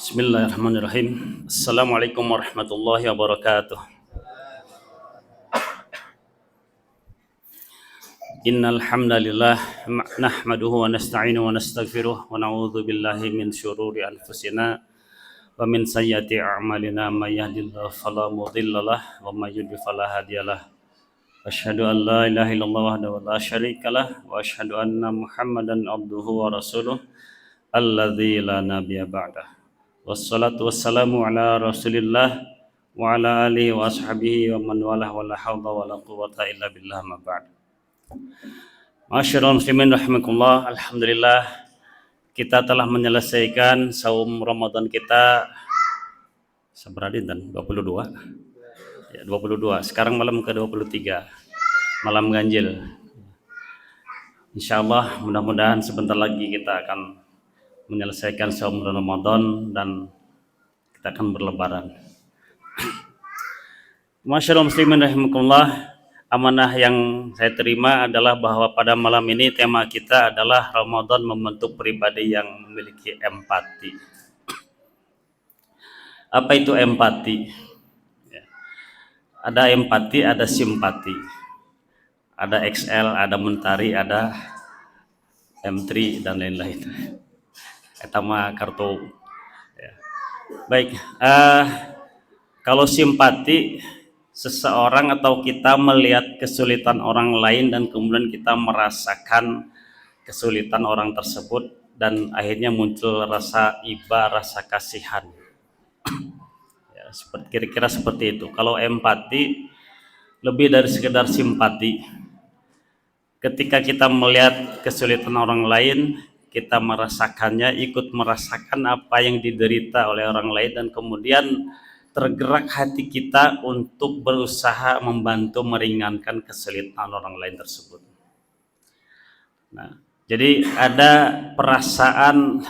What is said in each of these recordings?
Bismillahirrahmanirrahim. Assalamualaikum warahmatullahi wabarakatuh. Innal hamdalillah nahmaduhu wa nasta'inuhu wa nastaghfiruh wa na'udzu billahi min syururi anfusina wa min sayyiati a'malina may yahdihillahu fala mudhillalah wa may yudhlil fala hadiyalah. Asyhadu an la ilaha illallah wahdahu la syarikalah wa asyhadu anna Muhammadan abduhu wa rasuluh alladzi la nabiyya ba'dah. Wassalatu wassalamu ala rasulillah wa ala alihi wa ashabihi wa man walah wa la hawla wa la quwwata illa billah ma ba'd. Masyarul muslimin rahimakumullah, alhamdulillah kita telah menyelesaikan saum Ramadan kita seberapa dan 22 ya, 22. Sekarang malam ke-23, malam ganjil. Insyaallah mudah-mudahan sebentar lagi kita akan menyelesaikan saum Ramadan dan kita akan berlebaran. Masyaallah muslimin rahimakumullah, amanah yang saya terima adalah bahwa pada malam ini tema kita adalah Ramadan membentuk pribadi yang memiliki empati. Apa itu empati? Ada empati, ada simpati. Ada XL, ada Mentari, ada M3 dan lain-lain. Etama kartu ya. Baik, kalau simpati, seseorang atau kita melihat kesulitan orang lain dan kemudian kita merasakan kesulitan orang tersebut dan akhirnya muncul rasa iba, rasa kasihan ya, kira-kira seperti itu. Kalau empati lebih dari sekedar simpati. Ketika kita melihat kesulitan orang lain, kita merasakannya, ikut merasakan apa yang diderita oleh orang lain, dan kemudian tergerak hati kita untuk berusaha membantu meringankan kesulitan orang lain tersebut. Nah, jadi ada perasaan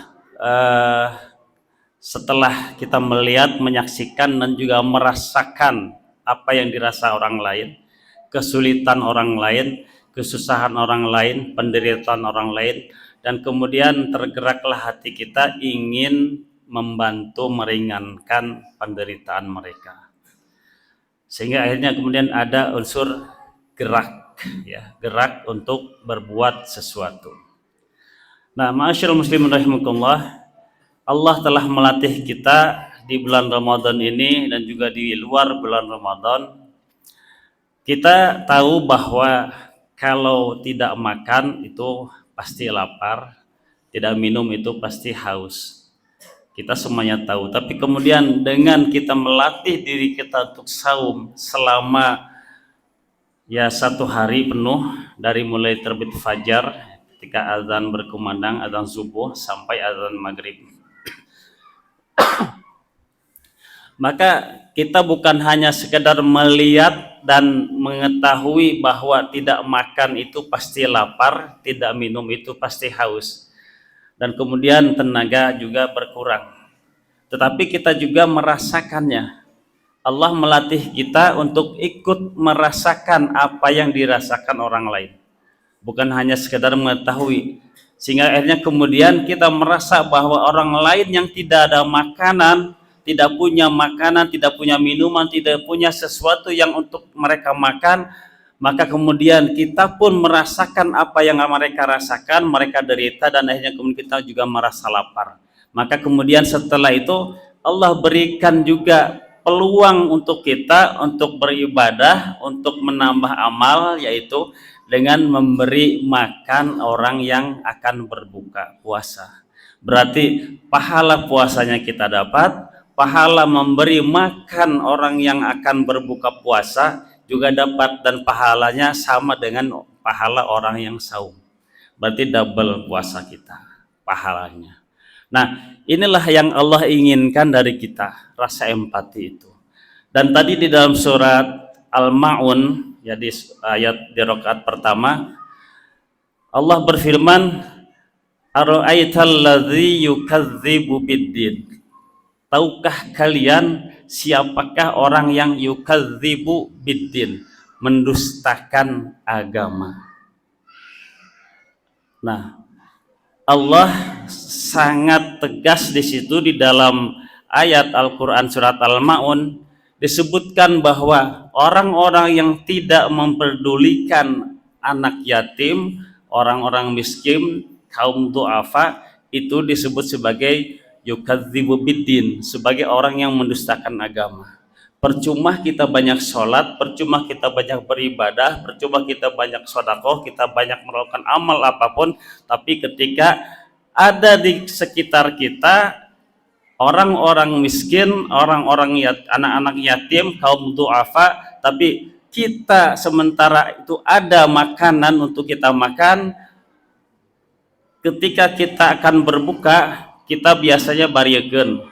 setelah kita melihat, menyaksikan, dan juga merasakan apa yang dirasa orang lain, kesulitan orang lain, kesusahan orang lain, penderitaan orang lain, dan kemudian tergeraklah hati kita ingin membantu meringankan penderitaan mereka, sehingga akhirnya kemudian ada unsur gerak ya, gerak untuk berbuat sesuatu. Nah, ma'asyiral muslimin rahimakumullah, Allah telah melatih kita di bulan Ramadan ini dan juga di luar bulan Ramadan. Kita tahu bahwa kalau tidak makan itu pasti lapar, tidak minum itu pasti haus. Kita semuanya tahu, tapi kemudian dengan kita melatih diri kita untuk saum selama ya 1 hari penuh, dari mulai terbit fajar ketika azan berkumandang, azan subuh sampai azan maghrib, maka kita bukan hanya sekedar melihat dan mengetahui bahwa tidak makan itu pasti lapar, tidak minum itu pasti haus, dan kemudian tenaga juga berkurang, tetapi kita juga merasakannya. Allah melatih kita untuk ikut merasakan apa yang dirasakan orang lain, bukan hanya sekedar mengetahui, sehingga akhirnya kemudian kita merasa bahwa orang lain yang tidak ada makanan, tidak punya makanan, tidak punya minuman, tidak punya sesuatu yang untuk mereka makan, maka kemudian kita pun merasakan apa yang mereka rasakan, mereka derita, dan akhirnya kemudian kita juga merasa lapar. Maka kemudian setelah itu Allah berikan juga peluang untuk kita untuk beribadah, untuk menambah amal, yaitu dengan memberi makan orang yang akan berbuka puasa. Berarti pahala puasanya kita dapat, pahala memberi makan orang yang akan berbuka puasa juga dapat, dan pahalanya sama dengan pahala orang yang saum. Berarti double puasa kita pahalanya. Nah, inilah yang Allah inginkan dari kita, rasa empati itu. Dan tadi di dalam surat Al-Ma'un ya, di ayat di rakaat pertama, Allah berfirman, ara'aital ladzi yukadzibu biddin. Tahukah kalian siapakah orang yang yukadzibu biddin, mendustakan agama? Nah, Allah sangat tegas di situ di dalam ayat Al-Quran surat Al-Ma'un disebutkan bahwa orang-orang yang tidak memperdulikan anak yatim, orang-orang miskin, kaum du'afa, itu disebut sebagai yukadzibu biddin, sebagai orang yang mendustakan agama. Percuma kita banyak sholat, percuma kita banyak beribadah, percuma kita banyak sedekah, kita banyak melakukan amal apapun, tapi ketika ada di sekitar kita orang-orang miskin, orang-orang anak-anak yatim, kaum du'afa, tapi kita sementara itu ada makanan untuk kita makan, ketika kita akan berbuka, kita biasanya bariekeun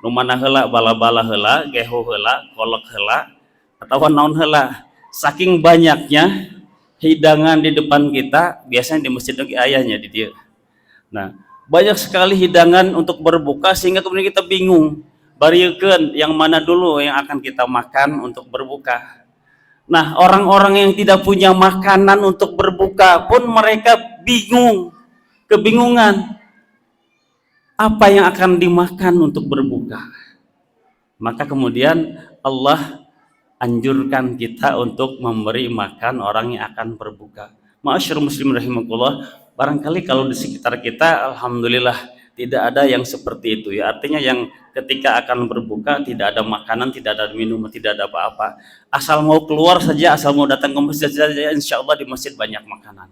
nu mana heula bala-bala heula, geho heula, kolok heula, atau naon heula. Saking banyaknya hidangan di depan kita, biasanya di masjid lagi ayahnya di dia. Nah, banyak sekali hidangan untuk berbuka sehingga kemudian kita bingung bariekeun yang mana dulu yang akan kita makan untuk berbuka. Nah, orang-orang yang tidak punya makanan untuk berbuka pun mereka bingung, kebingungan apa yang akan dimakan untuk berbuka. Maka kemudian Allah anjurkan kita untuk memberi makan orang yang akan berbuka. Ma'asyiral muslim rahimakumullah, barangkali kalau di sekitar kita alhamdulillah tidak ada yang seperti itu ya. Artinya yang ketika akan berbuka tidak ada makanan, tidak ada minum, tidak ada apa-apa. Asal mau keluar saja, asal mau datang ke masjid saja, insya Allah di masjid banyak makanan.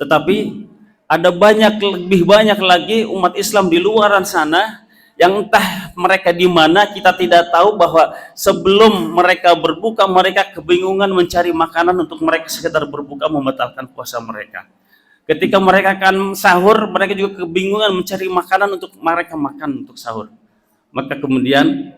Tetapi ada lebih banyak lagi umat Islam di luar sana yang entah mereka di mana, kita tidak tahu, bahwa sebelum mereka berbuka mereka kebingungan mencari makanan untuk mereka sekedar berbuka membatalkan puasa mereka. Ketika mereka akan sahur, mereka juga kebingungan mencari makanan untuk mereka makan untuk sahur. Maka kemudian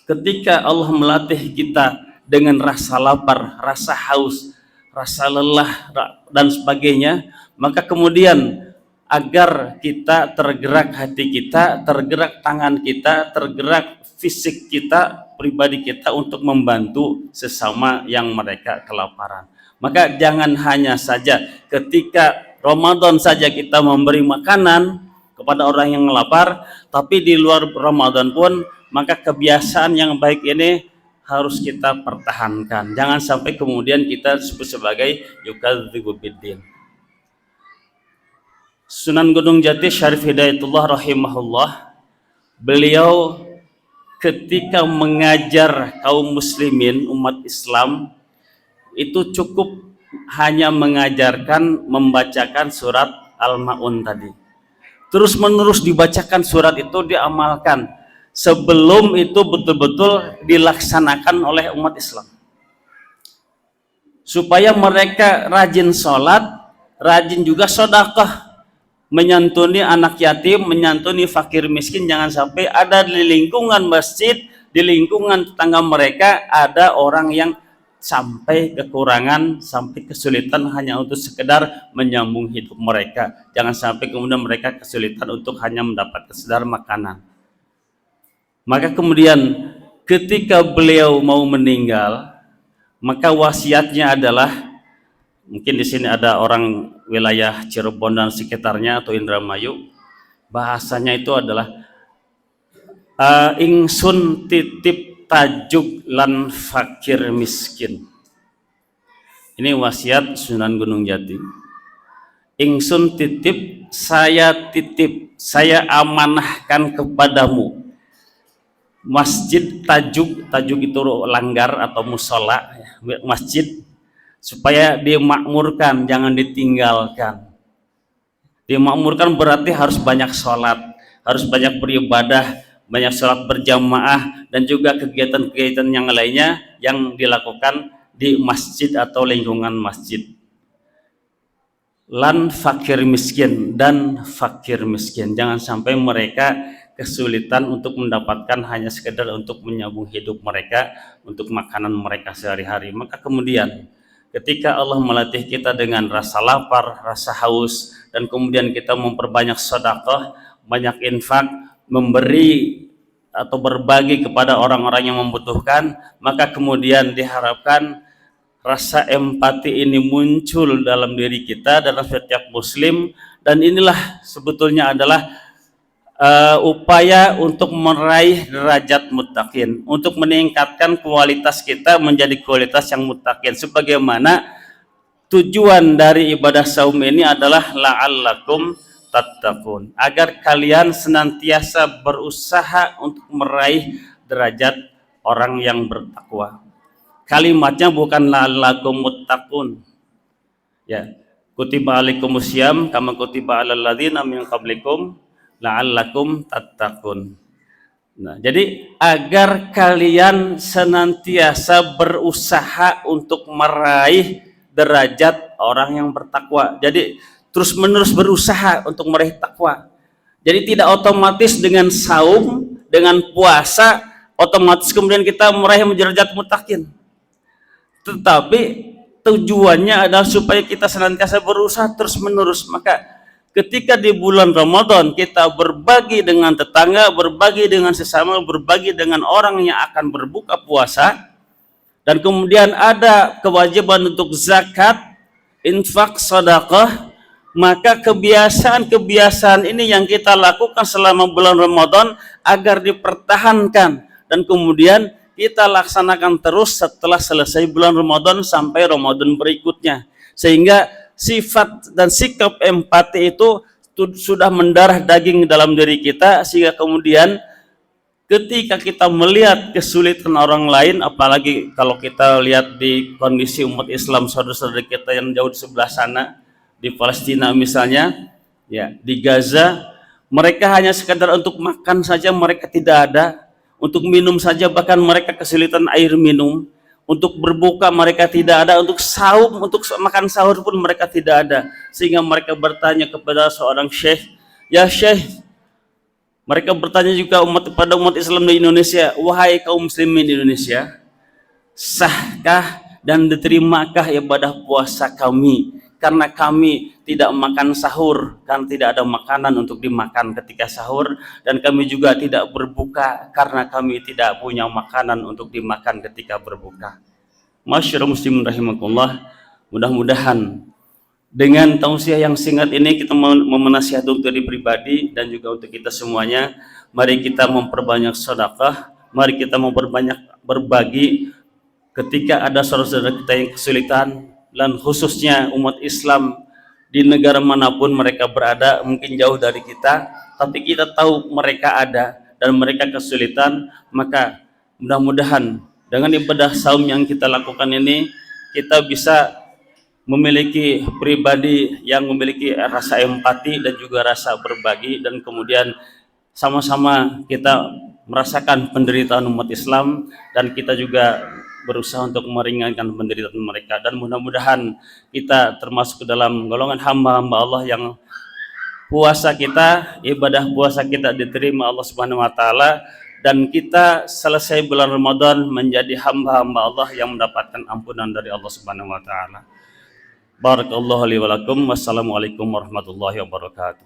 ketika Allah melatih kita dengan rasa lapar, rasa haus, rasa lelah dan sebagainya, maka kemudian agar kita tergerak hati kita, tergerak tangan kita, tergerak fisik kita, pribadi kita untuk membantu sesama yang mereka kelaparan. Maka jangan hanya saja ketika Ramadan saja kita memberi makanan kepada orang yang lapar, tapi di luar Ramadan pun maka kebiasaan yang baik ini harus kita pertahankan. Jangan sampai kemudian kita disebut sebagai yukadzibu biddin. Sunan Gunung Jati Syarif Hidayatullah rahimahullah, beliau ketika mengajar kaum muslimin umat Islam itu cukup hanya mengajarkan membacakan surat Al-Ma'un tadi. Terus menerus dibacakan surat itu, diamalkan sebelum itu betul-betul dilaksanakan oleh umat Islam. Supaya mereka rajin sholat, rajin juga sedekah, menyantuni anak yatim, menyantuni fakir miskin. Jangan sampai ada di lingkungan masjid, di lingkungan tetangga mereka ada orang yang sampai kekurangan, sampai kesulitan hanya untuk sekedar menyambung hidup mereka. Jangan sampai kemudian mereka kesulitan untuk hanya mendapatkan sekedar makanan. Maka kemudian ketika beliau mau meninggal, maka wasiatnya adalah, mungkin di sini ada orang wilayah Cirebon dan sekitarnya atau Indramayu, bahasanya itu adalah ingsun titip tajuk lan fakir miskin. Ini wasiat Sunan Gunung Jati. Ingsun titip, saya amanahkan kepadamu masjid tajuk itu langgar atau musola, masjid, supaya dimakmurkan, jangan ditinggalkan. Dimakmurkan berarti harus banyak sholat, harus banyak beribadah, banyak sholat berjamaah, dan juga kegiatan-kegiatan yang lainnya yang dilakukan di masjid atau lingkungan masjid. Lan fakir miskin, dan fakir miskin, jangan sampai mereka kesulitan untuk mendapatkan hanya sekedar untuk menyambung hidup mereka, untuk makanan mereka sehari-hari. Maka kemudian ketika Allah melatih kita dengan rasa lapar, rasa haus, dan kemudian kita memperbanyak sedekah, banyak infak, memberi atau berbagi kepada orang-orang yang membutuhkan, maka kemudian diharapkan rasa empati ini muncul dalam diri kita, dalam setiap muslim. Dan inilah sebetulnya adalah upaya untuk meraih derajat muttaqin, untuk meningkatkan kualitas kita menjadi kualitas yang muttaqin, sebagaimana tujuan dari ibadah saum ini adalah la'allakum tattaqun, agar kalian senantiasa berusaha untuk meraih derajat orang yang bertakwa. Kalimatnya bukan la'allakum muttaqun, ya, kutiba alaikumusiyam kama kutiba alal ladzina min qablikum la'allakum tattaqun. Nah, jadi agar kalian senantiasa berusaha untuk meraih derajat orang yang bertakwa. Jadi terus menerus berusaha untuk meraih takwa. Jadi tidak otomatis dengan saum, dengan puasa otomatis kemudian kita meraih derajat muttaqin. Tetapi tujuannya adalah supaya kita senantiasa berusaha terus menerus. Maka ketika di bulan Ramadan kita berbagi dengan tetangga, berbagi dengan sesama, berbagi dengan orang yang akan berbuka puasa, dan kemudian ada kewajiban untuk zakat, infak, sedekah, maka kebiasaan-kebiasaan ini yang kita lakukan selama bulan Ramadan agar dipertahankan dan kemudian kita laksanakan terus setelah selesai bulan Ramadan sampai Ramadan berikutnya, sehingga sifat dan sikap empati itu sudah mendarah daging dalam diri kita, sehingga kemudian ketika kita melihat kesulitan orang lain, apalagi kalau kita lihat di kondisi umat Islam saudara-saudara kita yang jauh di sebelah sana, di Palestina misalnya, ya, di Gaza, mereka hanya sekadar untuk makan saja mereka tidak ada, untuk minum saja bahkan mereka kesulitan air minum, untuk berbuka mereka tidak ada, untuk saum, untuk makan sahur pun mereka tidak ada, sehingga mereka bertanya kepada seorang syekh, ya syekh, mereka bertanya juga pada umat Islam di Indonesia, wahai kaum muslimin di Indonesia, sahkah dan diterimakah ibadah puasa kami? Karena kami tidak makan sahur, karena tidak ada makanan untuk dimakan ketika sahur, dan kami juga tidak berbuka karena kami tidak punya makanan untuk dimakan ketika berbuka. Masyaallah muslimin rahimakumullah, mudah-mudahan dengan tausiah yang singkat ini kita menasihat untuk diri pribadi dan juga untuk kita semuanya. Mari kita memperbanyak sedekah, mari kita memperbanyak berbagi ketika ada saudara-saudara kita yang kesulitan, dan khususnya umat Islam di negara manapun mereka berada, mungkin jauh dari kita, tapi kita tahu mereka ada dan mereka kesulitan. Maka mudah-mudahan dengan ibadah saum yang kita lakukan ini kita bisa memiliki pribadi yang memiliki rasa empati dan juga rasa berbagi, dan kemudian sama-sama kita merasakan penderitaan umat Islam dan kita juga berusaha untuk meringankan penderitaan mereka, dan mudah-mudahan kita termasuk ke dalam golongan hamba-hamba Allah yang puasa kita, ibadah puasa kita diterima Allah Subhanahu wa taala, dan kita selesai bulan Ramadan menjadi hamba-hamba Allah yang mendapatkan ampunan dari Allah Subhanahu wa taala. Barakallahu li wa lakum. Wassalamualaikum warahmatullahi wabarakatuh.